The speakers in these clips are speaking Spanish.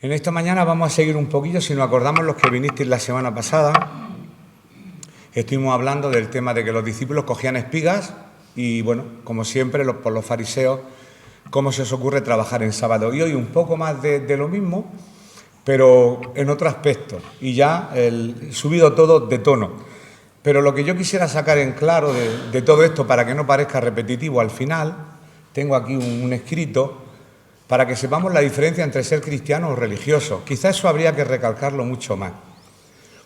En esta mañana vamos a seguir un poquillo, si nos acordamos los que vinisteis la semana pasada, estuvimos hablando del tema de que los discípulos cogían espigas y, bueno, como siempre, por los fariseos, cómo se os ocurre trabajar en sábado. Y hoy un poco más de lo mismo, pero en otro aspecto, y ya subido todo de tono. Pero lo que yo quisiera sacar en claro de todo esto, para que no parezca repetitivo al final, tengo aquí un escrito, para que sepamos la diferencia entre ser cristiano o religioso. Quizá eso habría que recalcarlo mucho más,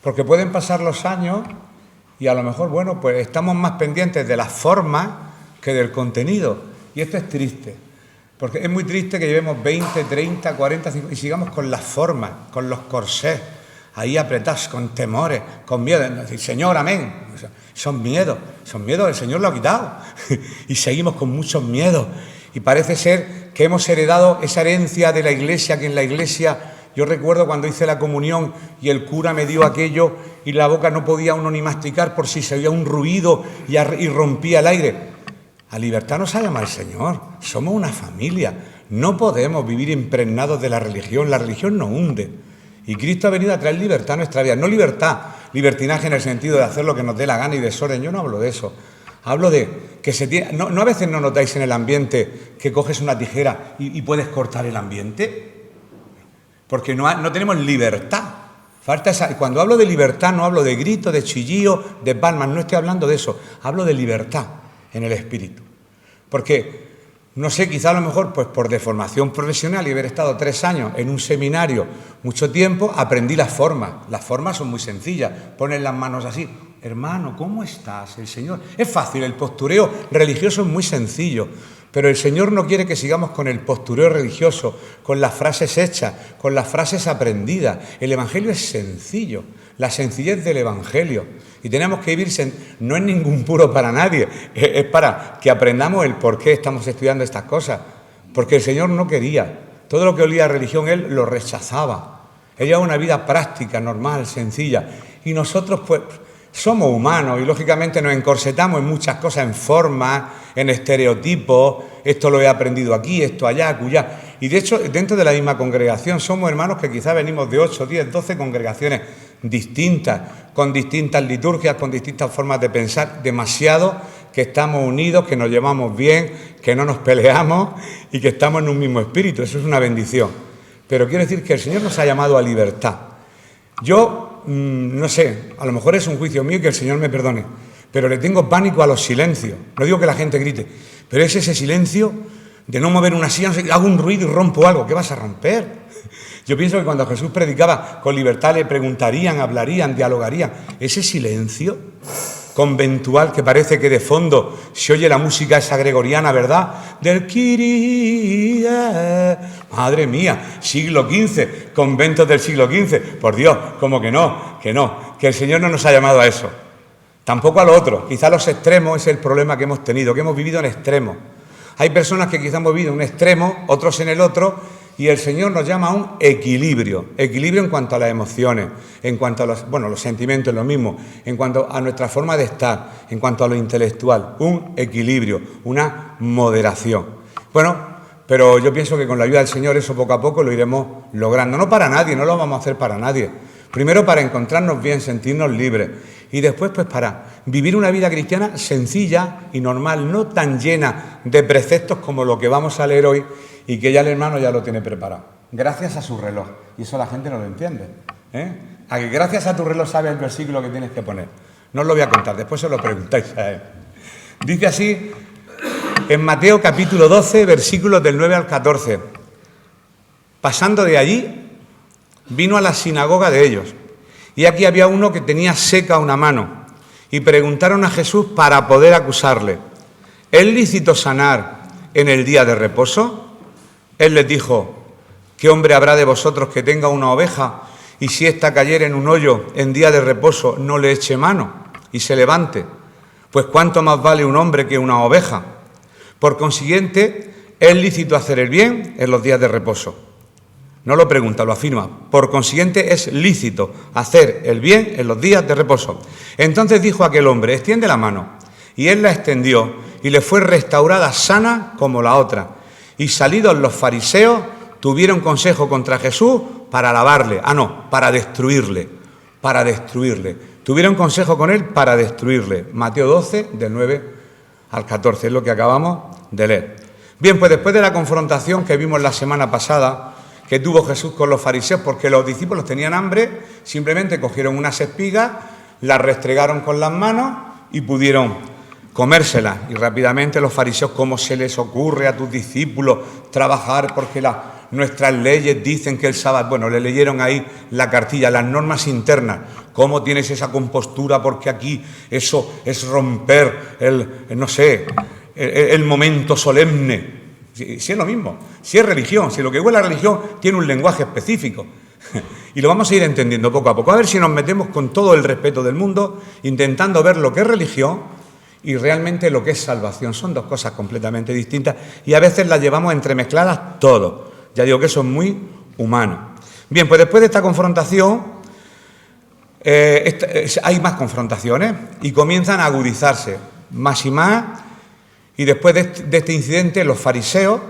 porque pueden pasar los años y a lo mejor, bueno, pues estamos más pendientes de las formas que del contenido, y esto es triste, porque es muy triste que llevemos 20, 30, 40, 50, y sigamos con las formas, con los corsés, ahí apretados, con temores, con miedo. Señor, amén. Son miedos, el Señor lo ha quitado. Y seguimos con muchos miedos. Y parece ser que hemos heredado esa herencia de la Iglesia, que en la Iglesia, yo recuerdo cuando hice la comunión y el cura me dio aquello y la boca no podía uno ni masticar por si se oía un ruido y rompía el aire. A libertad nos ha llamado el Señor, somos una familia, no podemos vivir impregnados de la religión nos hunde. Y Cristo ha venido a traer libertad a nuestra vida, no libertinaje en el sentido de hacer lo que nos dé la gana y desorden, yo no hablo de eso. Hablo de que no a veces no notáis en el ambiente que coges una tijera y puedes cortar el ambiente, porque no tenemos libertad. Falta esa. Cuando hablo de libertad no hablo de grito, de chillío, de palmas, no estoy hablando de eso, hablo de libertad en el espíritu. Porque, no sé, quizá a lo mejor pues por deformación profesional y haber estado 3 años en un seminario mucho tiempo, aprendí las formas. Las formas son muy sencillas, ponen las manos así. Hermano, ¿cómo estás? El Señor... Es fácil, el postureo religioso es muy sencillo, pero el Señor no quiere que sigamos con el postureo religioso, con las frases hechas, con las frases aprendidas. El Evangelio es sencillo, la sencillez del Evangelio. Y tenemos que vivir, no es ningún puro para nadie, es para que aprendamos el por qué estamos estudiando estas cosas. Porque el Señor no quería, todo lo que olía a religión Él lo rechazaba. Él llevaba una vida práctica, normal, sencilla. Y nosotros pues... somos humanos y lógicamente nos encorsetamos en muchas cosas, en formas, en estereotipos, esto lo he aprendido aquí, esto allá, acullá. Y de hecho, dentro de la misma congregación somos hermanos que quizás venimos de 8, 10, 12 congregaciones distintas, con distintas liturgias, con distintas formas de pensar, demasiado que estamos unidos, que nos llevamos bien, que no nos peleamos y que estamos en un mismo espíritu. Eso es una bendición. Pero quiero decir que el Señor nos ha llamado a libertad. Yo... no sé, a lo mejor es un juicio mío y que el Señor me perdone, pero le tengo pánico a los silencios. No digo que la gente grite, pero es ese silencio de no mover una silla, hago un ruido y rompo algo. ¿Qué vas a romper? Yo pienso que cuando Jesús predicaba con libertad le preguntarían, hablarían, dialogarían. Ese silencio conventual que parece que de fondo se oye la música esa gregoriana, ¿verdad? Del Kyrie. Madre mía, siglo XV, conventos del siglo XV. Por Dios, como que no, que el Señor no nos ha llamado a eso. Tampoco a lo otro. Quizá los extremos es el problema que hemos tenido, que hemos vivido en extremos. Hay personas que quizá hemos vivido en un extremo, otros en el otro, y el Señor nos llama a un equilibrio. Equilibrio en cuanto a las emociones, en cuanto a los sentimientos, lo mismo, en cuanto a nuestra forma de estar, en cuanto a lo intelectual. Un equilibrio, una moderación. Bueno, pero yo pienso que con la ayuda del Señor eso poco a poco lo iremos logrando. No para nadie, no lo vamos a hacer para nadie. Primero para encontrarnos bien, sentirnos libres. Y después pues para vivir una vida cristiana sencilla y normal, no tan llena de preceptos como lo que vamos a leer hoy y que ya el hermano ya lo tiene preparado. Gracias a su reloj. Y eso la gente no lo entiende. A que gracias a tu reloj sabes el versículo que tienes que poner. No os lo voy a contar, después se lo preguntáis a él. Dice así en Mateo capítulo 12, versículos del 9 al 14. Pasando de allí, vino a la sinagoga de ellos. Y aquí había uno que tenía seca una mano. Y preguntaron a Jesús para poder acusarle: ¿es lícito sanar en el día de reposo? Él les dijo: ¿qué hombre habrá de vosotros que tenga una oveja y si ésta cayere en un hoyo en día de reposo no le eche mano y se levante? Pues cuánto más vale un hombre que una oveja. Por consiguiente, es lícito hacer el bien en los días de reposo. No lo pregunta, lo afirma. Por consiguiente, es lícito hacer el bien en los días de reposo. Entonces dijo aquel hombre: extiende la mano. Y él la extendió y le fue restaurada sana como la otra. Y salidos los fariseos, tuvieron consejo contra Jesús para alabarle. Ah, no, para destruirle. Para destruirle. Tuvieron consejo con él para destruirle. Mateo 12, del 9 al 14, es lo que acabamos de leer. Bien, pues después de la confrontación que vimos la semana pasada, que tuvo Jesús con los fariseos, porque los discípulos tenían hambre, simplemente cogieron unas espigas, las restregaron con las manos y pudieron comérselas. Y rápidamente los fariseos, ¿cómo se les ocurre a tus discípulos trabajar porque nuestras leyes dicen que el sábado? Bueno, le leyeron ahí la cartilla, las normas internas. ¿Cómo tienes esa compostura? Porque aquí eso es romper el momento solemne. Si es lo mismo, si es religión, si lo que huele a religión tiene un lenguaje específico. Y lo vamos a ir entendiendo poco a poco. A ver si nos metemos con todo el respeto del mundo, intentando ver lo que es religión y realmente lo que es salvación. Son dos cosas completamente distintas y a veces las llevamos entremezcladas todo. Ya digo que eso es muy humano. Bien, pues después de esta confrontación, hay más confrontaciones y comienzan a agudizarse más y más. Y después de este incidente, los fariseos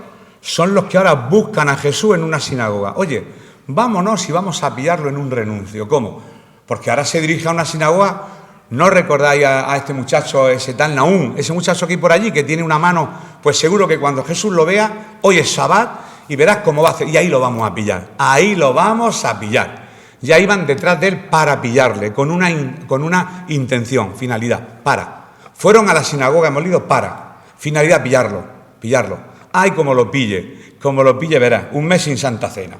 son los que ahora buscan a Jesús en una sinagoga. Oye, vámonos y vamos a pillarlo en un renuncio. ¿Cómo? Porque ahora se dirige a una sinagoga. ¿No recordáis a este muchacho, ese tal Nahum, ese muchacho que hay por allí, que tiene una mano? Pues seguro que cuando Jesús lo vea, hoy es Sabbat y verás cómo va a hacer. Y ahí lo vamos a pillar. Ahí lo vamos a pillar. Ya iban detrás de él para pillarle, con una intención, finalidad, para. Fueron a la sinagoga, hemos leído, para. Finalidad, pillarlo. Ay, como lo pille, verás, un mes sin Santa Cena.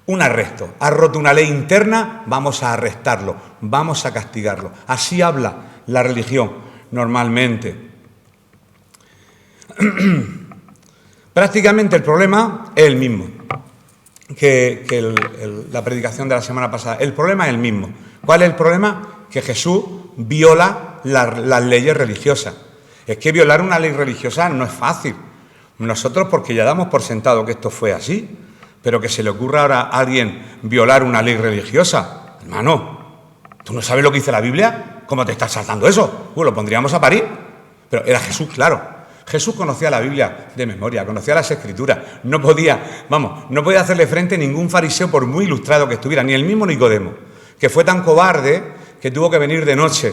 Un arresto. Ha roto una ley interna, vamos a arrestarlo, vamos a castigarlo. Así habla la religión normalmente. Prácticamente el problema es el mismo que la predicación de la semana pasada. El problema es el mismo. ¿Cuál es el problema? Que Jesús viola las leyes religiosas. Es que violar una ley religiosa no es fácil. Nosotros, porque ya damos por sentado que esto fue así, pero que se le ocurra ahora a alguien violar una ley religiosa. Hermano, ¿tú no sabes lo que dice la Biblia? ¿Cómo te estás saltando eso? Lo pondríamos a parir. Pero era Jesús, claro. Jesús conocía la Biblia de memoria, conocía las Escrituras. No podía hacerle frente a ningún fariseo por muy ilustrado que estuviera, ni el mismo Nicodemo, que fue tan cobarde que tuvo que venir de noche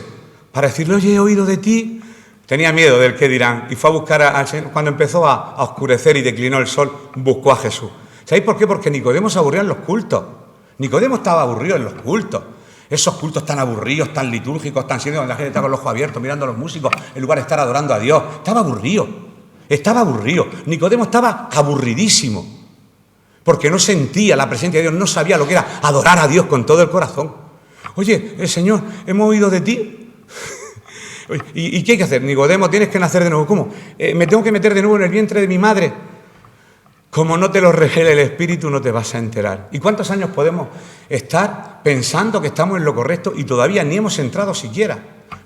para decirle, oye, he oído de ti. Tenía miedo del qué dirán y fue a buscar al Señor. Cuando empezó a oscurecer y declinó el sol, buscó a Jesús. ¿Sabéis por qué? Porque Nicodemo se aburría en los cultos. Nicodemo estaba aburrido en los cultos. Esos cultos tan aburridos, tan litúrgicos, tan serios, donde la gente está con los ojos abiertos mirando a los músicos, en lugar de estar adorando a Dios. Estaba aburrido. Nicodemo estaba aburridísimo. Porque no sentía la presencia de Dios, no sabía lo que era adorar a Dios con todo el corazón. Oye, Señor, hemos oído de ti. ¿Y qué hay que hacer? Nicodemo, tienes que nacer de nuevo. ¿Cómo? ¿Me tengo que meter de nuevo en el vientre de mi madre? Como no te lo revele el Espíritu, no te vas a enterar. ¿Y cuántos años podemos estar pensando que estamos en lo correcto y todavía ni hemos entrado siquiera?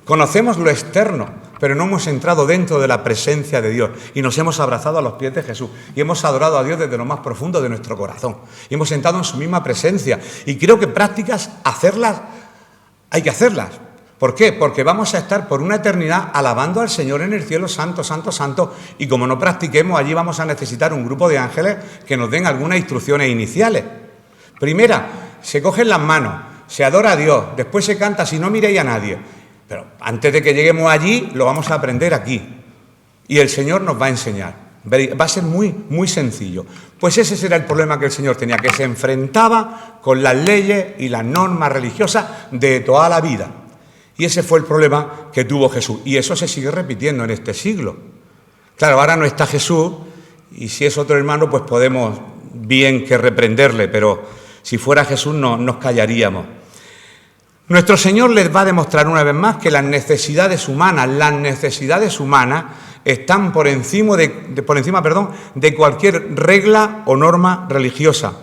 Conocemos lo externo, pero no hemos entrado dentro de la presencia de Dios y nos hemos abrazado a los pies de Jesús y hemos adorado a Dios desde lo más profundo de nuestro corazón y hemos entrado en su misma presencia. Y creo que prácticas, hay que hacerlas. ¿Por qué? Porque vamos a estar por una eternidad alabando al Señor en el cielo, santo, santo, santo, y como no practiquemos, allí vamos a necesitar un grupo de ángeles que nos den algunas instrucciones iniciales. Primera, se cogen las manos, se adora a Dios, después se canta, si no miréis a nadie. Pero antes de que lleguemos allí, lo vamos a aprender aquí. Y el Señor nos va a enseñar. Va a ser muy, muy sencillo. Pues ese será el problema que el Señor tenía, que se enfrentaba con las leyes y las normas religiosas de toda la vida. Y ese fue el problema que tuvo Jesús. Y eso se sigue repitiendo en este siglo. Claro, ahora no está Jesús y si es otro hermano, pues podemos bien que reprenderle, pero si fuera Jesús no nos callaríamos. Nuestro Señor les va a demostrar una vez más que las necesidades humanas están por encima de cualquier regla o norma religiosa.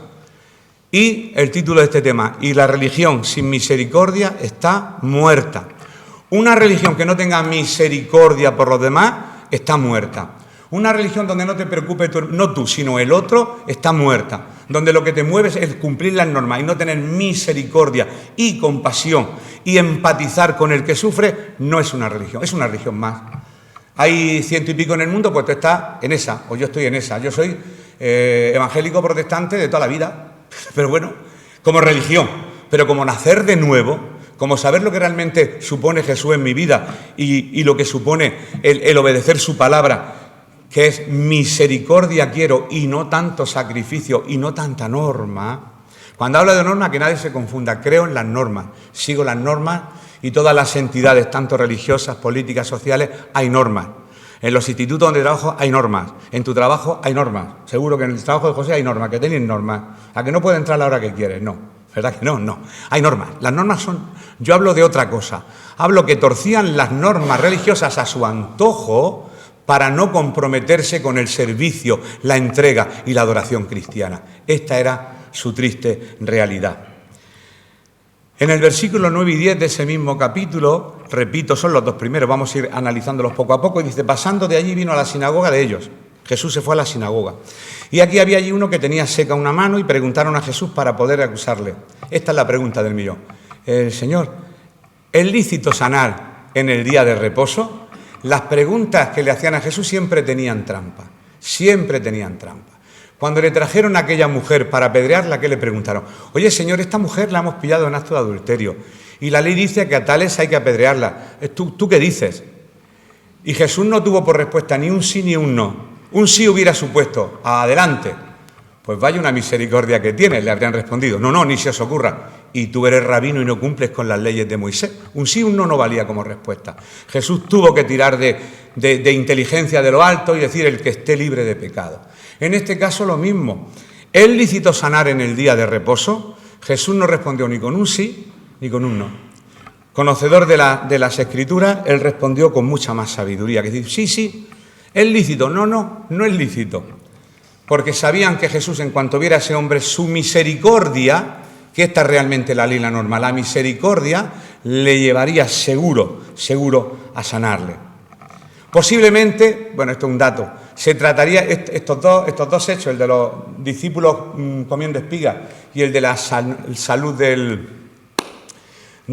Y el título de este tema, y la religión sin misericordia está muerta. Una religión que no tenga misericordia por los demás está muerta. Una religión donde no te preocupe no tú, sino el otro, está muerta. Donde lo que te mueve es cumplir las normas y no tener misericordia y compasión y empatizar con el que sufre, no es una religión, es una religión más. Hay 100 y pico en el mundo, pues tú estás en esa, o yo estoy en esa. Yo soy evangélico protestante de toda la vida. Pero bueno, como religión, pero como nacer de nuevo, como saber lo que realmente supone Jesús en mi vida y lo que supone el obedecer su palabra, que es misericordia quiero y no tanto sacrificio y no tanta norma. Cuando hablo de norma, que nadie se confunda, creo en las normas, sigo las normas y todas las entidades, tanto religiosas, políticas, sociales, hay normas. En los institutos donde trabajo hay normas, en tu trabajo hay normas, seguro que en el trabajo de José hay normas, que tenéis normas, a que no puede entrar a la hora que quieres, no, ¿verdad que no? No, hay normas, las normas son, yo hablo de otra cosa, hablo que torcían las normas religiosas a su antojo para no comprometerse con el servicio, la entrega y la adoración cristiana. Esta era su triste realidad. En el versículo 9 y 10 de ese mismo capítulo, repito, son los dos primeros, vamos a ir analizándolos poco a poco, y dice, pasando de allí vino a la sinagoga de ellos. Jesús se fue a la sinagoga. Y aquí había allí uno que tenía seca una mano y preguntaron a Jesús para poder acusarle. Esta es la pregunta del millón. Señor, ¿es lícito sanar en el día de reposo? Las preguntas que le hacían a Jesús siempre tenían trampa, siempre tenían trampa. Cuando le trajeron a aquella mujer para apedrearla, ¿qué le preguntaron? Oye, Señor, esta mujer la hemos pillado en acto de adulterio y la ley dice que a tales hay que apedrearla. ¿Tú qué dices? Y Jesús no tuvo por respuesta ni un sí ni un no. Un sí hubiera supuesto, adelante. Pues vaya una misericordia que tienes, le habrían respondido. No, ni se os ocurra. Y tú eres rabino y no cumples con las leyes de Moisés. Un sí, un no valía como respuesta. Jesús tuvo que tirar de inteligencia de lo alto y decir el que esté libre de pecado. En este caso lo mismo. ¿Es lícito sanar en el día de reposo? Jesús no respondió ni con un sí ni con un no. Conocedor de las Escrituras, él respondió con mucha más sabiduría, que dice, sí, es lícito. No es lícito. Porque sabían que Jesús, en cuanto viera a ese hombre, su misericordia, que esta es realmente la ley, la norma, la misericordia le llevaría seguro a sanarle. Posiblemente, bueno, esto es un dato, se trataría, estos dos hechos, el de los discípulos comiendo espigas y el de la salud de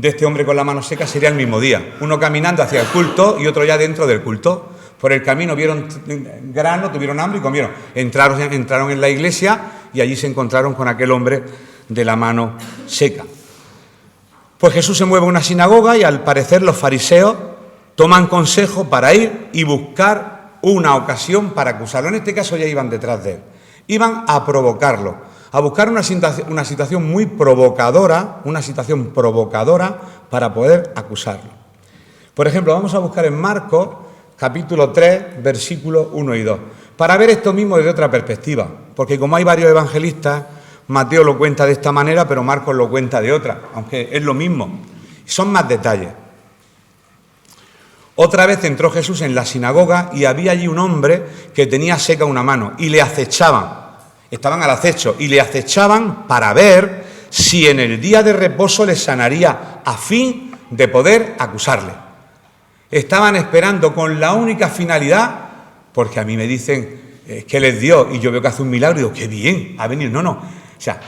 este hombre con la mano seca, sería el mismo día. Uno caminando hacia el culto y otro ya dentro del culto. Por el camino vieron grano, tuvieron hambre y comieron. Entraron en la iglesia y allí se encontraron con aquel hombre de la mano seca. Pues Jesús se mueve a una sinagoga y al parecer los fariseos toman consejo para ir y buscar una ocasión para acusarlo. En este caso ya iban detrás de él. Iban a provocarlo, a buscar una situación muy provocadora, una situación provocadora para poder acusarlo. Por ejemplo, vamos a buscar en Marcos, capítulo 3, versículos 1 y 2, para ver esto mismo desde otra perspectiva, porque como hay varios evangelistas, Mateo lo cuenta de esta manera, pero Marcos lo cuenta de otra, aunque es lo mismo, son más detalles. Otra vez entró Jesús en la sinagoga y había allí un hombre que tenía seca una mano y le acechaban, estaban al acecho y le acechaban para ver si en el día de reposo le sanaría a fin de poder acusarle. Estaban esperando con la única finalidad, porque a mí me dicen que les dio y yo veo que hace un milagro y digo, qué bien, ha venido. No. O sea,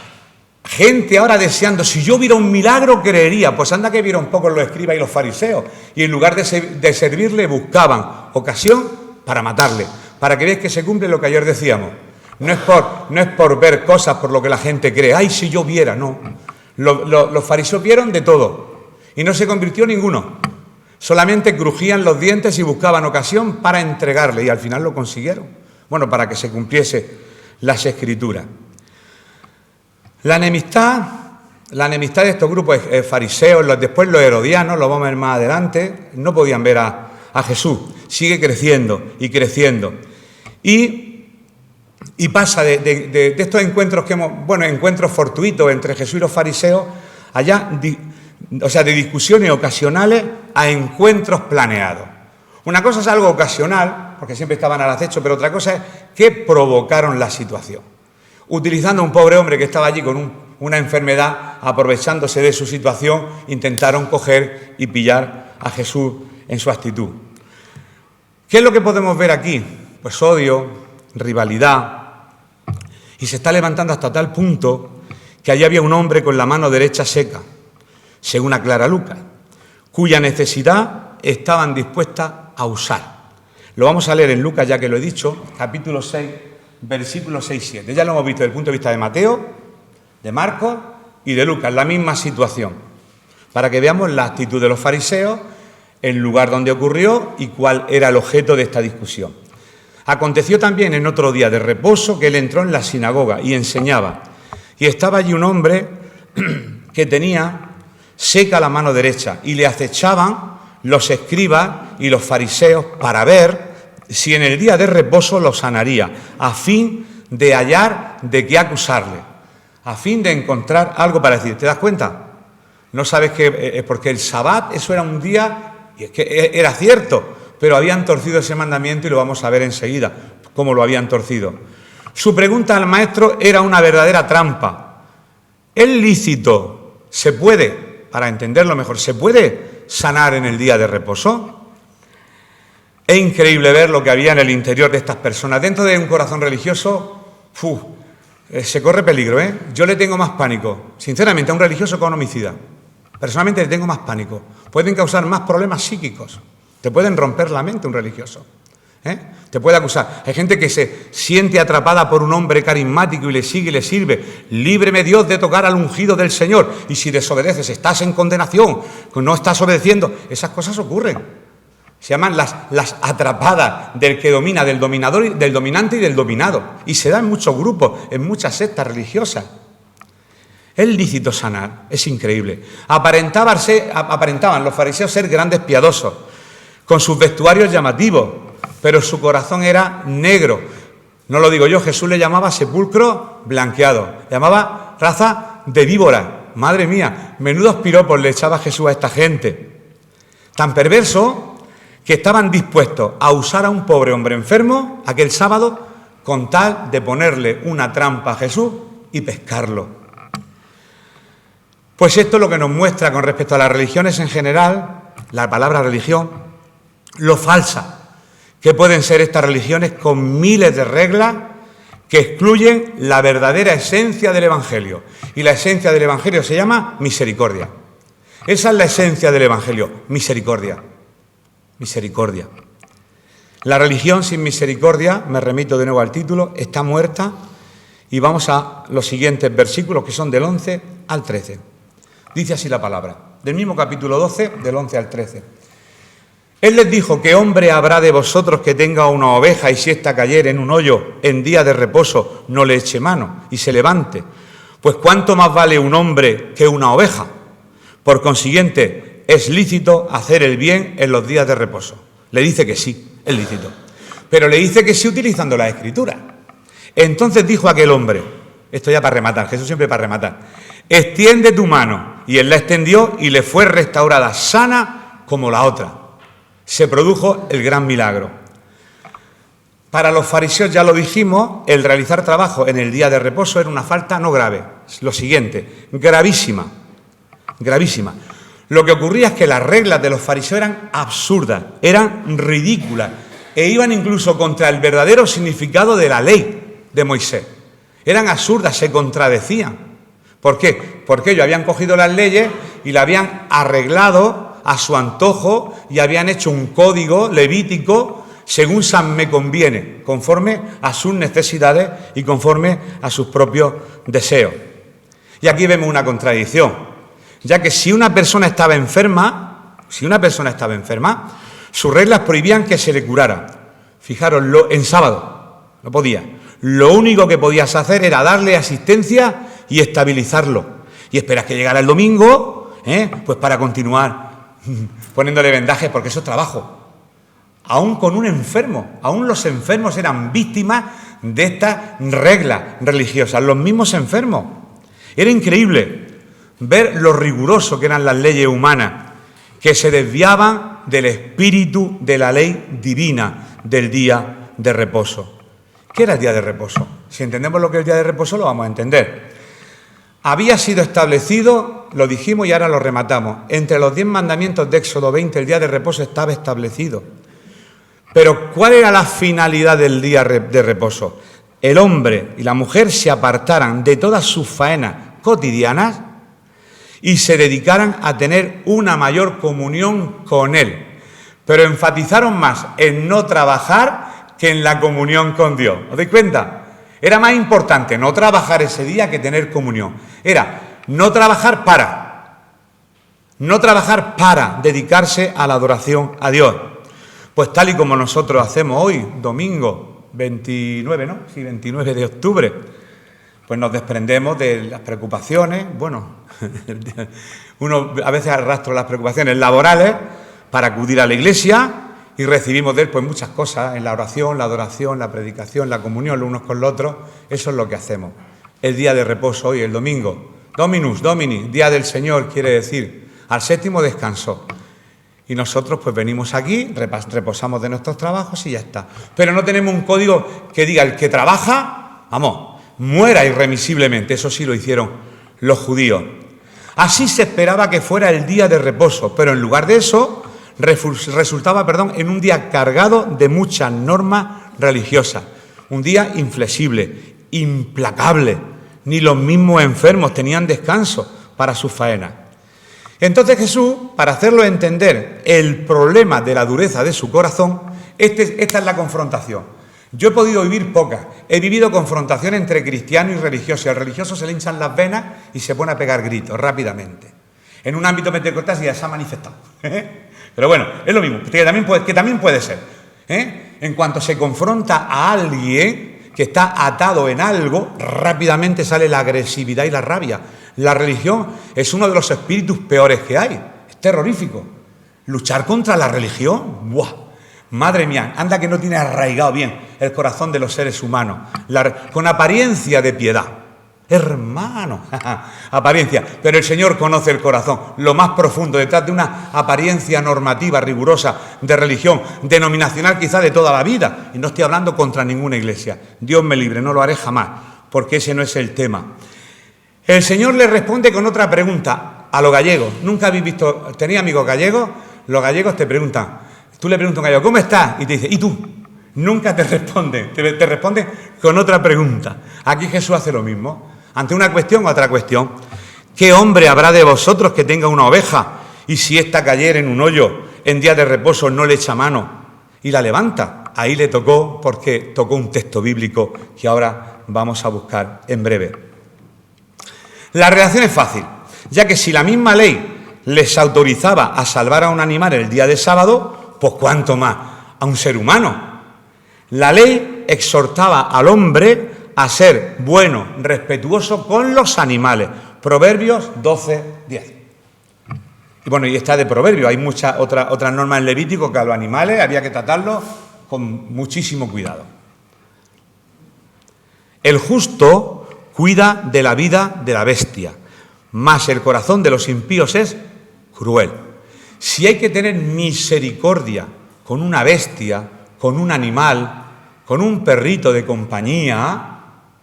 gente ahora deseando, si yo viera un milagro creería, pues anda que vieron pocos los escribas y los fariseos y en lugar de servirle buscaban ocasión para matarle, para que veáis que se cumple lo que ayer decíamos. No es por ver cosas por lo que la gente cree, ay, si yo viera, no. Los fariseos vieron de todo y no se convirtió ninguno. Solamente crujían los dientes y buscaban ocasión para entregarle y al final lo consiguieron. Bueno, para que se cumpliese las Escrituras. La enemistad de estos grupos fariseos, después los herodianos, lo vamos a ver más adelante, no podían ver a Jesús. Sigue creciendo y creciendo. Y pasa de estos encuentros encuentros fortuitos entre Jesús y los fariseos, de discusiones ocasionales a encuentros planeados. Una cosa es algo ocasional, porque siempre estaban al acecho, pero otra cosa es que provocaron la situación. Utilizando a un pobre hombre que estaba allí con una enfermedad, aprovechándose de su situación, intentaron coger y pillar a Jesús en su actitud. ¿Qué es lo que podemos ver aquí? Pues odio, rivalidad, y se está levantando hasta tal punto que allí había un hombre con la mano derecha seca, según aclara Lucas, cuya necesidad estaban dispuestas a usar. Lo vamos a leer en Lucas, ya que lo he dicho, capítulo 6, versículos 6 y 7. Ya lo hemos visto desde el punto de vista de Mateo, de Marcos y de Lucas, la misma situación, para que veamos la actitud de los fariseos, el lugar donde ocurrió y cuál era el objeto de esta discusión. Aconteció también en otro día de reposo que él entró en la sinagoga y enseñaba. Y estaba allí un hombre que tenía seca la mano derecha y le acechaban los escribas y los fariseos para ver si en el día de reposo lo sanaría, a fin de hallar de qué acusarle, a fin de encontrar algo para decir. ¿Te das cuenta? No sabes que porque el Sabbat, eso era un día, y es que era cierto, pero habían torcido ese mandamiento y lo vamos a ver enseguida, cómo lo habían torcido. Su pregunta al maestro era una verdadera trampa. ¿Es lícito? ¿Se puede, para entenderlo mejor, se puede sanar en el día de reposo? Es increíble ver lo que había en el interior de estas personas. Dentro de un corazón religioso, se corre peligro, ¿eh? Yo le tengo más pánico, sinceramente, a un religioso que a un homicida. Personalmente le tengo más pánico. Pueden causar más problemas psíquicos. Te pueden romper la mente un religioso. Te puede acusar. Hay gente que se siente atrapada por un hombre carismático y le sigue y le sirve. Líbreme Dios de tocar al ungido del Señor. Y si desobedeces, estás en condenación, no estás obedeciendo. Esas cosas ocurren. Se llaman las atrapadas del que domina, del dominador, del dominante y del dominado. Y se da en muchos grupos, en muchas sectas religiosas. Es lícito sanar, es increíble. Aparentaban los fariseos ser grandes piadosos, con sus vestuarios llamativos, pero su corazón era negro. No lo digo yo, Jesús le llamaba sepulcro blanqueado, le llamaba raza de víbora. Madre mía, menudos piropos le echaba Jesús a esta gente. Tan perverso que estaban dispuestos a usar a un pobre hombre enfermo aquel sábado con tal de ponerle una trampa a Jesús y pescarlo. Pues esto es lo que nos muestra con respecto a las religiones en general, la palabra religión, lo falsa que pueden ser estas religiones con miles de reglas que excluyen la verdadera esencia del Evangelio. Y la esencia del Evangelio se llama misericordia. Esa es la esencia del Evangelio, misericordia. Misericordia. La religión sin misericordia, me remito de nuevo al título, está muerta. Y vamos a los siguientes versículos que son del 11 al 13. Dice así la palabra, del mismo capítulo 12, del 11 al 13. Él les dijo, ¿qué hombre habrá de vosotros que tenga una oveja y si ésta cayere en un hoyo en día de reposo no le eche mano y se levante? Pues ¿cuánto más vale un hombre que una oveja? Por consiguiente, es lícito hacer el bien en los días de reposo. Le dice que sí, es lícito. Pero le dice que sí utilizando la Escritura. Entonces dijo aquel hombre, esto ya para rematar, Jesús siempre para rematar, extiende tu mano. Y él la extendió y le fue restaurada sana como la otra. Se produjo el gran milagro. Para los fariseos, ya lo dijimos, el realizar trabajo en el día de reposo era una falta no grave. Lo siguiente, gravísima, gravísima. Lo que ocurría es que las reglas de los fariseos eran absurdas, eran ridículas e iban incluso contra el verdadero significado de la ley de Moisés. Eran absurdas, se contradecían. ¿Por qué? Porque ellos habían cogido las leyes y las habían arreglado a su antojo y habían hecho un código levítico según San me conviene, conforme a sus necesidades y conforme a sus propios deseos. Y aquí vemos una contradicción, ya que si una persona estaba enferma, sus reglas prohibían que se le curara. Fijaros, en sábado no podía. Lo único que podías hacer era darle asistencia y estabilizarlo. Y esperas que llegara el domingo, pues para continuar poniéndole vendajes, porque eso es trabajo. Aún con un enfermo, aún los enfermos eran víctimas de estas reglas religiosas, los mismos enfermos. Era increíble ver lo riguroso que eran las leyes humanas, que se desviaban del espíritu de la ley divina del día de reposo. ¿Qué era el día de reposo? Si entendemos lo que es el día de reposo, lo vamos a entender. Había sido establecido, lo dijimos y ahora lo rematamos, entre los 10 mandamientos de Éxodo 20, el día de reposo estaba establecido. Pero ¿cuál era la finalidad del día de reposo? El hombre y la mujer se apartaran de todas sus faenas cotidianas y se dedicaran a tener una mayor comunión con Él. Pero enfatizaron más en no trabajar que en la comunión con Dios. ¿Os dais cuenta? Era más importante no trabajar ese día que tener comunión. Era no trabajar para dedicarse a la adoración a Dios. Pues tal y como nosotros hacemos hoy, domingo 29, ¿no? Sí, 29 de octubre, pues nos desprendemos de las preocupaciones, bueno, uno a veces arrastra las preocupaciones laborales para acudir a la iglesia y recibimos de él pues muchas cosas en la oración, la adoración, la predicación, la comunión los unos con los otros. Eso es lo que hacemos. El día de reposo hoy, el domingo, Dominus Domini, día del Señor, quiere decir al séptimo descanso. Y nosotros pues venimos aquí, reposamos de nuestros trabajos y ya está. Pero no tenemos un código que diga el que trabaja, vamos, muera irremisiblemente. Eso sí lo hicieron los judíos. Así se esperaba que fuera el día de reposo, pero en lugar de eso resultaba en un día cargado de muchas normas religiosas. Un día inflexible, implacable. Ni los mismos enfermos tenían descanso para sus faenas. Entonces Jesús, para hacerlo entender el problema de la dureza de su corazón, esta es la confrontación. Yo he podido vivir pocas, he vivido confrontación entre cristiano y religioso. Al religioso se le hinchan las venas y se pone a pegar gritos rápidamente. En un ámbito pentecostal ya se ha manifestado. Pero bueno, es lo mismo, que también puede ser. En cuanto se confronta a alguien que está atado en algo, rápidamente sale la agresividad y la rabia. La religión es uno de los espíritus peores que hay. Es terrorífico. Luchar contra la religión, ¡buah! Madre mía, anda que no tiene arraigado bien el corazón de los seres humanos. Con apariencia de piedad. Hermano, apariencia. Pero el Señor conoce el corazón, lo más profundo, detrás de una apariencia normativa, rigurosa, de religión, denominacional quizá de toda la vida. Y no estoy hablando contra ninguna iglesia. Dios me libre, no lo haré jamás, porque ese no es el tema. El Señor le responde con otra pregunta a los gallegos. ¿Nunca habéis visto? ¿Tenéis amigos gallegos? Los gallegos te preguntan, tú le preguntas a un gallego, ¿cómo estás? Y te dice, ¿y tú? Nunca te responden, te responden con otra pregunta. Aquí Jesús hace lo mismo. Ante una cuestión, otra cuestión. ¿Qué hombre habrá de vosotros que tenga una oveja y si ésta cayera en un hoyo en día de reposo no le echa mano y la levanta? Ahí le tocó porque tocó un texto bíblico que ahora vamos a buscar en breve. La reacción es fácil, ya que si la misma ley les autorizaba a salvar a un animal el día de sábado, pues cuánto más a un ser humano. La ley exhortaba al hombre a ser bueno, respetuoso con los animales. Proverbios 12:10. Y bueno, y está de Proverbios. Hay muchas otras normas en Levítico que a los animales había que tratarlos con muchísimo cuidado. El justo cuida de la vida de la bestia, mas el corazón de los impíos es cruel. Si hay que tener misericordia con una bestia, con un animal, con un perrito de compañía,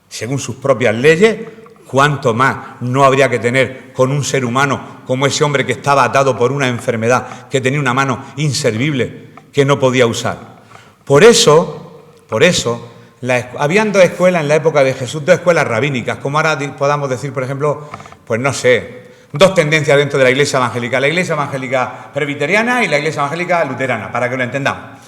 según sus propias leyes, cuánto más no habría que tener con un ser humano como ese hombre que estaba atado por una enfermedad, que tenía una mano inservible, que no podía usar. Por eso, habían dos escuelas en la época de Jesús, dos escuelas rabínicas, como ahora podamos decir, por ejemplo, pues no sé, dos tendencias dentro de la Iglesia evangélica, la Iglesia evangélica presbiteriana y la Iglesia evangélica luterana, para que lo entendamos.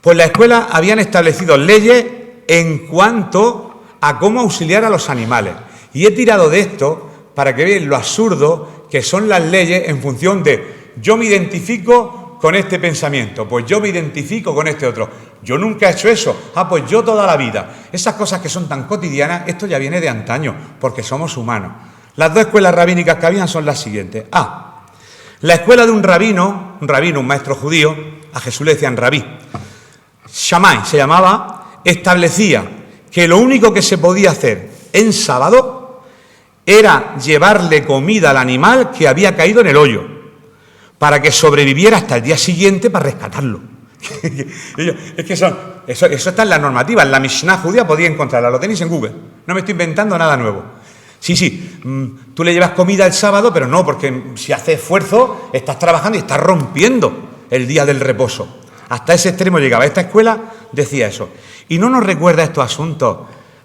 Pues las escuelas habían establecido leyes en cuanto a cómo auxiliar a los animales. Y he tirado de esto para que vean lo absurdo que son las leyes en función de yo me identifico con este pensamiento, pues yo me identifico con este otro. Yo nunca he hecho eso, pues yo toda la vida. Esas cosas que son tan cotidianas, esto ya viene de antaño, porque somos humanos. Las dos escuelas rabínicas que habían son las siguientes. La escuela de un rabino, un maestro judío, a Jesús le decían rabí. Shammai se llamaba, establecía que lo único que se podía hacer en sábado era llevarle comida al animal que había caído en el hoyo, para que sobreviviera hasta el día siguiente para rescatarlo. Es que eso está en la normativa, en la Mishnah judía podéis encontrarla, lo tenéis en Google, no me estoy inventando nada nuevo. Sí, tú le llevas comida el sábado, pero no, porque si haces esfuerzo, estás trabajando y estás rompiendo el día del reposo. Hasta ese extremo llegaba. Esta escuela decía eso. ¿Y no nos recuerda estos asuntos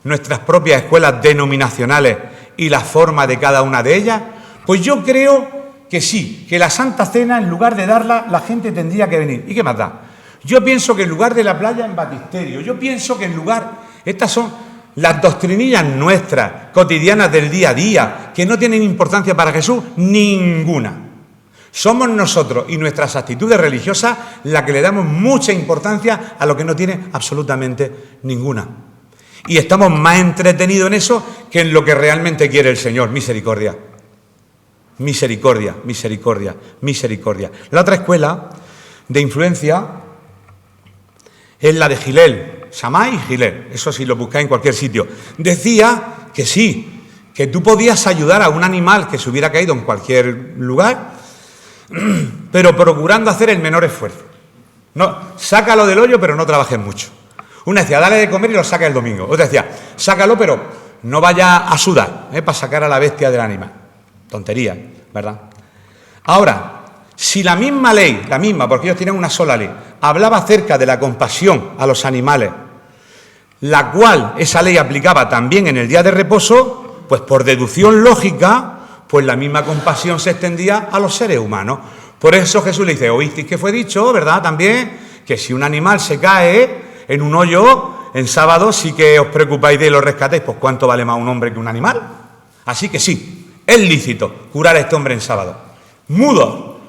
nuestras propias escuelas denominacionales y la forma de cada una de ellas? Pues yo creo que sí, que la Santa Cena, en lugar de darla, la gente tendría que venir. ¿Y qué más da? Yo pienso que en lugar de la playa, en batisterio. Yo pienso que en lugar... Estas son las doctrinillas nuestras, cotidianas del día a día, que no tienen importancia para Jesús, ninguna. Somos nosotros y nuestras actitudes religiosas las que le damos mucha importancia a lo que no tiene absolutamente ninguna. Y estamos más entretenidos en eso que en lo que realmente quiere el Señor. Misericordia. Misericordia, misericordia, misericordia. La otra escuela de influencia es la de Gilel, Shammai y Gilel. Eso sí lo buscáis en cualquier sitio. Decía que sí, que tú podías ayudar a un animal que se hubiera caído en cualquier lugar, pero procurando hacer el menor esfuerzo. No, sácalo del hoyo, pero no trabajes mucho. Una decía, dale de comer y lo saca el domingo. Otra decía, sácalo, pero no vaya a sudar, para sacar a la bestia del animal. Tontería, ¿verdad? Ahora, si la misma ley, porque ellos tienen una sola ley, hablaba acerca de la compasión a los animales, la cual esa ley aplicaba también en el día de reposo, pues por deducción lógica, pues la misma compasión se extendía a los seres humanos. Por eso Jesús le dice, oísteis que fue dicho, ¿verdad? También, que si un animal se cae en un hoyo en sábado, sí que os preocupáis de él y lo rescatáis, pues ¿cuánto vale más un hombre que un animal? Así que sí, es lícito curar a este hombre en sábado. Mudo,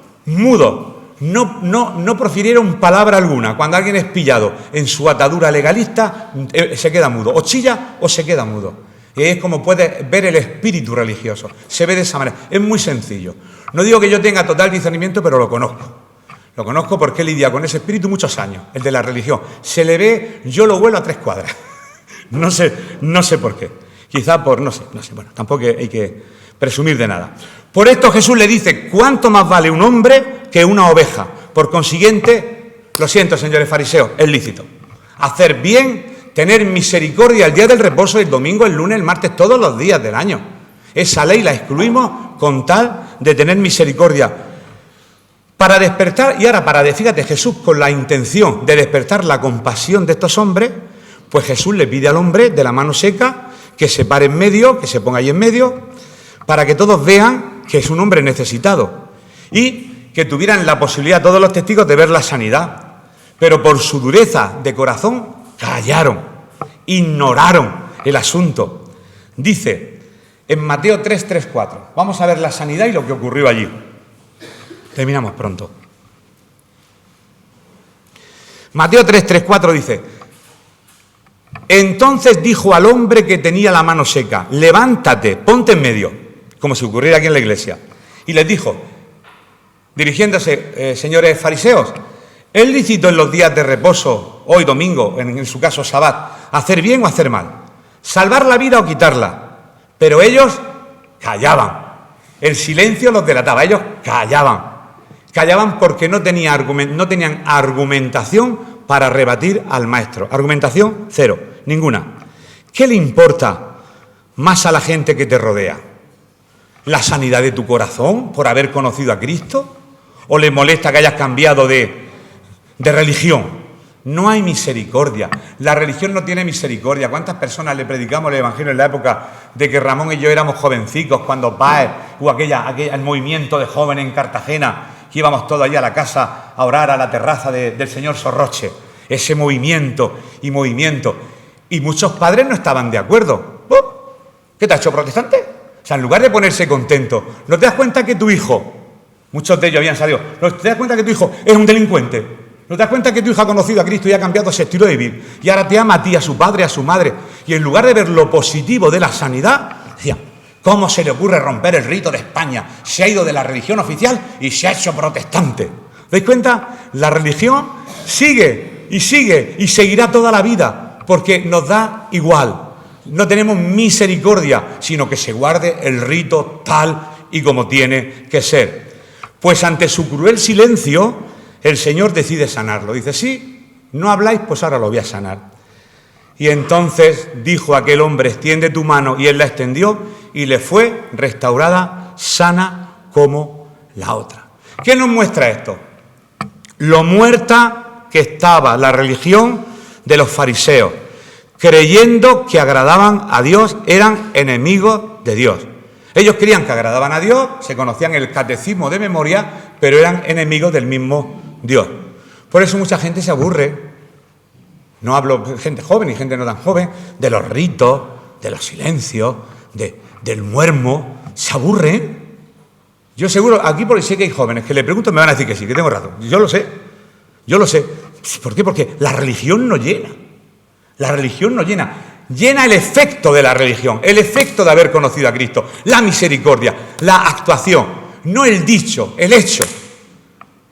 no profirieron palabra alguna. Cuando alguien es pillado en su atadura legalista, se queda mudo. O chilla o se queda mudo. Y es como puedes ver el espíritu religioso. Se ve de esa manera. Es muy sencillo. No digo que yo tenga total discernimiento, pero lo conozco. Lo conozco porque he lidiado con ese espíritu muchos años, el de la religión. Se le ve, yo lo vuelo a 3 cuadras. No sé por qué. Quizá por, no sé. Bueno, tampoco hay que presumir de nada. Por esto Jesús le dice, ¿cuánto más vale un hombre que una oveja? Por consiguiente, lo siento, señores fariseos, es lícito. Hacer bien, tener misericordia el día del reposo, el domingo, el lunes, el martes, todos los días del año. Esa ley la excluimos con tal de tener misericordia. Para despertar, y ahora fíjate, Jesús con la intención de despertar la compasión de estos hombres, pues Jesús le pide al hombre de la mano seca que se pare en medio, que se ponga ahí en medio, para que todos vean que es un hombre necesitado y que tuvieran la posibilidad todos los testigos de ver la sanidad. Pero por su dureza de corazón callaron, ignoraron el asunto. Dice en Mateo 3, 4, vamos a ver la sanidad y lo que ocurrió allí. Terminamos pronto. Mateo 3, 4 dice, entonces dijo al hombre que tenía la mano seca, levántate, ponte en medio, como si ocurriera aquí en la iglesia. Y les dijo, dirigiéndose, señores fariseos, ¿es lícito en los días de reposo, hoy domingo, en su caso sabbat, hacer bien o hacer mal? ¿Salvar la vida o quitarla? Pero ellos callaban. El silencio los delataba, ellos callaban. Callaban porque no tenían argumentación para rebatir al maestro. Argumentación cero, ninguna. ¿Qué le importa más a la gente que te rodea? ¿La sanidad de tu corazón por haber conocido a Cristo? ¿O le molesta que hayas cambiado de religión? No hay misericordia. La religión no tiene misericordia. ¿Cuántas personas le predicamos el Evangelio en la época de que Ramón y yo éramos jovencicos, cuando Páez hubo el movimiento de jóvenes en Cartagena, que íbamos todos allí a la casa a orar a la terraza del señor Sorroche? Ese movimiento. Y muchos padres no estaban de acuerdo. ¿Qué te ha hecho, protestante? O sea, en lugar de ponerse contento, ¿no te das cuenta que tu hijo, muchos de ellos habían salido, ¿no te das cuenta que tu hijo es un delincuente? ¿No te das cuenta que tu hijo ha conocido a Cristo y ha cambiado ese estilo de vivir? Y ahora te ama a ti, a su padre, a su madre. Y en lugar de ver lo positivo de la sanidad, decía, ¿cómo se le ocurre romper el rito de España? Se ha ido de la religión oficial y se ha hecho protestante. ¿Os dais cuenta? La religión sigue y seguirá toda la vida, porque nos da igual. No tenemos misericordia, sino que se guarde el rito tal y como tiene que ser. Pues ante su cruel silencio, el Señor decide sanarlo. Dice, sí, no habláis, pues ahora lo voy a sanar. Y entonces dijo aquel hombre, extiende tu mano, y él la extendió, y le fue restaurada sana como la otra. ¿Qué nos muestra esto? Lo muerta que estaba la religión de los fariseos, creyendo que agradaban a Dios, eran enemigos de Dios. Ellos creían que agradaban a Dios, se conocían el catecismo de memoria, pero eran enemigos del mismo Dios. Por eso mucha gente se aburre. no hablo de gente joven y gente no tan joven, de los ritos, de los silencios, del muermo, se aburren. Yo seguro, aquí porque sé que hay jóvenes que le pregunto me van a decir que sí, que tengo razón. Yo lo sé. ¿Por qué? Porque la religión no llena. La religión no llena. Llena el efecto de la religión, el efecto de haber conocido a Cristo, la misericordia, la actuación, no el dicho, el hecho.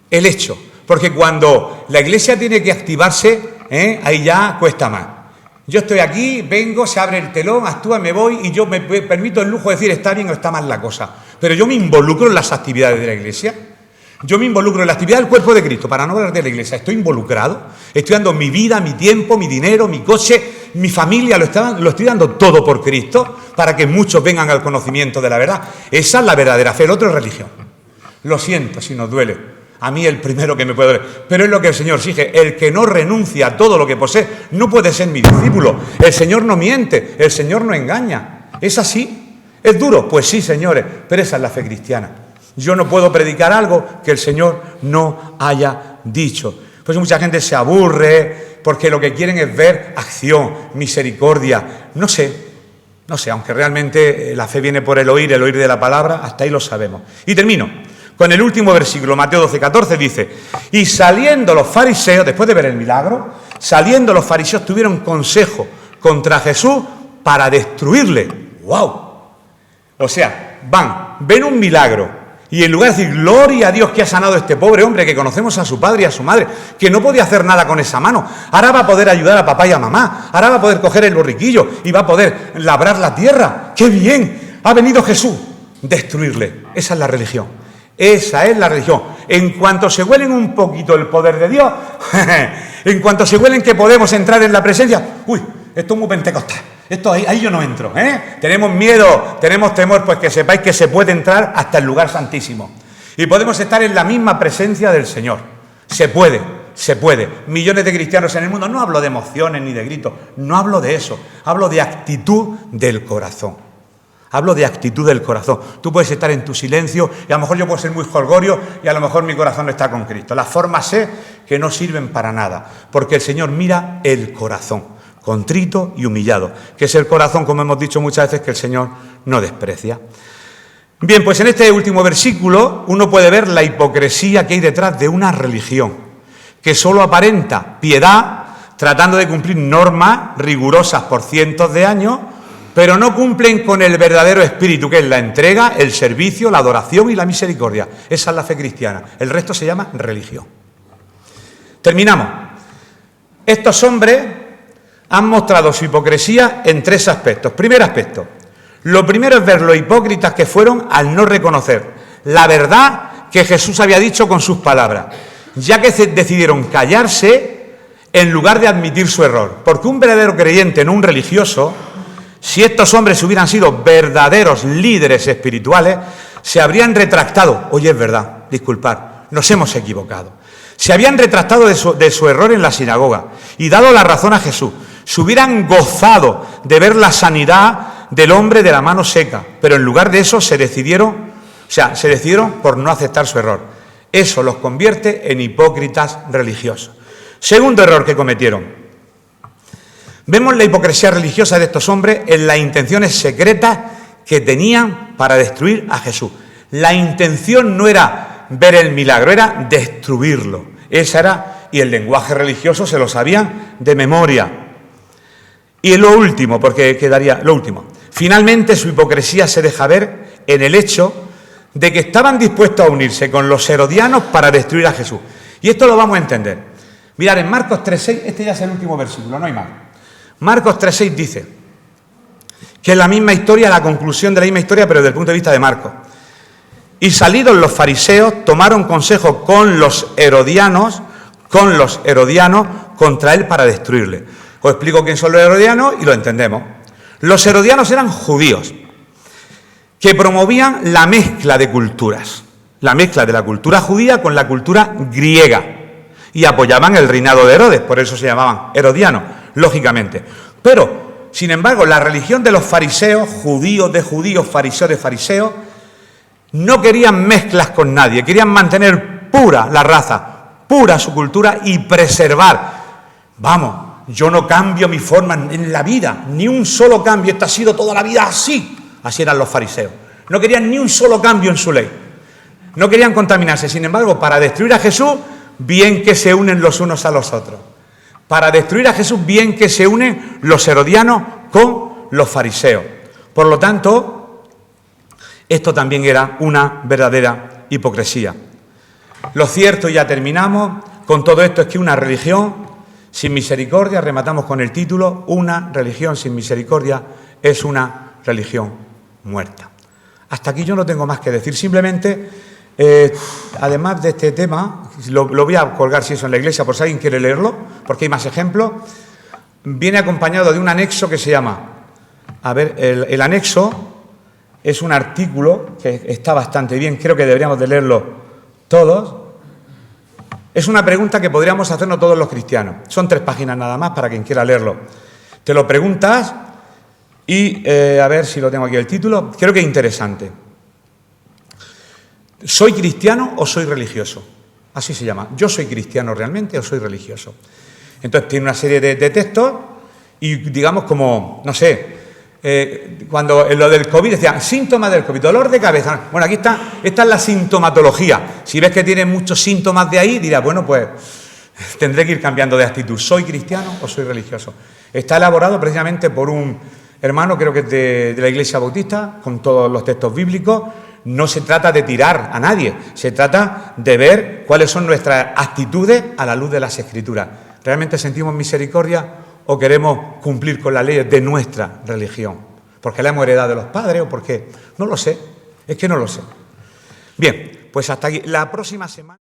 El hecho. Porque cuando la Iglesia tiene que activarse, ahí ya cuesta más. Yo estoy aquí, vengo, se abre el telón, actúa, me voy y yo me permito el lujo de decir está bien o está mal la cosa. Pero yo me involucro en las actividades de la Iglesia. Yo me involucro en la actividad del cuerpo de Cristo, para no hablar de la Iglesia. Estoy involucrado, estoy dando mi vida, mi tiempo, mi dinero, mi coche, mi familia, lo estoy dando todo por Cristo para que muchos vengan al conocimiento de la verdad. Esa es la verdadera fe, el otro es religión. Lo siento si nos duele. A mí el primero que me puede doler. Pero es lo que el Señor exige. El que no renuncia a todo lo que posee no puede ser mi discípulo. El Señor no miente, el Señor no engaña. ¿Es así? ¿Es duro? Pues sí, señores, pero esa es la fe cristiana. Yo no puedo predicar algo que el Señor no haya dicho. Pues mucha gente se aburre porque lo que quieren es ver acción, misericordia. No sé, aunque realmente la fe viene por el oír de la palabra, hasta ahí lo sabemos. Y termino con el último versículo, Mateo 12, 14, dice: y saliendo los fariseos, después de ver el milagro, saliendo los fariseos tuvieron consejo contra Jesús para destruirle. ¡Wow! O sea, ven un milagro, y en lugar de decir, gloria a Dios que ha sanado a este pobre hombre, que conocemos a su padre y a su madre, que no podía hacer nada con esa mano, ahora va a poder ayudar a papá y a mamá, ahora va a poder coger el borriquillo y va a poder labrar la tierra. ¡Qué bien! Ha venido Jesús. Destruirle. Esa es la religión. Esa es la religión. En cuanto se huelen un poquito el poder de Dios, en cuanto se huelen que podemos entrar en la presencia, uy, esto es muy pentecostal. Esto ahí yo no entro, Tenemos miedo, tenemos temor, pues que sepáis que se puede entrar hasta el lugar santísimo. Y podemos estar en la misma presencia del Señor. Se puede. Millones de cristianos en el mundo. No hablo de emociones ni de gritos, no hablo de eso. Hablo de actitud del corazón. Tú puedes estar en tu silencio y a lo mejor yo puedo ser muy jolgorio y a lo mejor mi corazón no está con Cristo. Las formas sé que no sirven para nada, porque el Señor mira el corazón, contrito y humillado, que es el corazón, como hemos dicho muchas veces, que el Señor no desprecia. Bien, pues en este último versículo uno puede ver la hipocresía que hay detrás de una religión, que solo aparenta piedad, tratando de cumplir normas rigurosas por cientos de años, pero no cumplen con el verdadero espíritu, que es la entrega, el servicio, la adoración y la misericordia. Esa es la fe cristiana. El resto se llama religión. Terminamos. Estos hombres han mostrado su hipocresía en 3 aspectos. Primer aspecto. Lo primero es ver lo hipócritas que fueron al no reconocer la verdad que Jesús había dicho con sus palabras, ya que decidieron callarse en lugar de admitir su error. Porque un verdadero creyente, no un religioso, si estos hombres hubieran sido verdaderos líderes espirituales, se habrían retractado. Oye, es verdad, disculpad, nos hemos equivocado. Se habían retractado de su error en la sinagoga y dado la razón a Jesús. Se hubieran gozado de ver la sanidad del hombre de la mano seca, pero en lugar de eso se decidieron por no aceptar su error. Eso los convierte en hipócritas religiosos. Segundo error que cometieron. Vemos la hipocresía religiosa de estos hombres en las intenciones secretas que tenían para destruir a Jesús. La intención no era ver el milagro, era destruirlo. Esa era, y el lenguaje religioso se lo sabían de memoria. Y lo último, porque quedaría lo último. Finalmente su hipocresía se deja ver en el hecho de que estaban dispuestos a unirse con los herodianos para destruir a Jesús. Y esto lo vamos a entender. Mirad, en Marcos 3:6, este ya es el último versículo, no hay más. Marcos 3:6 dice que es la misma historia, la conclusión de la misma historia, pero desde el punto de vista de Marcos. Y salidos los fariseos, tomaron consejo con los herodianos contra él para destruirle. Os explico quién son los herodianos y lo entendemos. Los herodianos eran judíos que promovían la mezcla de culturas, la mezcla de la cultura judía con la cultura griega, y apoyaban el reinado de Herodes, por eso se llamaban herodianos, lógicamente. Pero, sin embargo, la religión de los fariseos, judíos de judíos, fariseos de fariseos, no querían mezclas con nadie, querían mantener pura la raza, pura su cultura y preservar, yo no cambio mi forma en la vida, ni un solo cambio, esta ha sido toda la vida así. Así eran los fariseos. No querían ni un solo cambio en su ley. No querían contaminarse. Sin embargo, para destruir a Jesús, bien que se unen los unos a los otros. Para destruir a Jesús, bien que se unen los herodianos con los fariseos. Por lo tanto, esto también era una verdadera hipocresía. Lo cierto, y ya terminamos, con todo esto es que una religión sin misericordia, rematamos con el título, una religión sin misericordia es una religión muerta. Hasta aquí yo no tengo más que decir, simplemente, además de este tema, lo voy a colgar si eso en la iglesia por si alguien quiere leerlo, porque hay más ejemplos, viene acompañado de un anexo que se llama, el anexo es un artículo que está bastante bien, creo que deberíamos de leerlo todos. Es una pregunta que podríamos hacernos todos los cristianos. Son 3 páginas nada más para quien quiera leerlo. Te lo preguntas y, a ver si lo tengo aquí el título, creo que es interesante. ¿Soy cristiano o soy religioso? Así se llama. ¿Yo soy cristiano realmente o soy religioso? Entonces tiene una serie de textos y digamos como, no sé, cuando en lo del COVID decían síntomas del COVID, dolor de cabeza. Bueno, aquí esta es la sintomatología. Si ves que tienes muchos síntomas de ahí, dirás, bueno, pues tendré que ir cambiando de actitud. ¿Soy cristiano o soy religioso? Está elaborado precisamente por un hermano, creo que es de la Iglesia Bautista, con todos los textos bíblicos. No se trata de tirar a nadie, se trata de ver cuáles son nuestras actitudes a la luz de las Escrituras. ¿Realmente sentimos misericordia o queremos cumplir con las leyes de nuestra religión? ¿Porque la hemos heredado de los padres o por qué? No lo sé, es que no lo sé. Bien, pues hasta aquí. La próxima semana...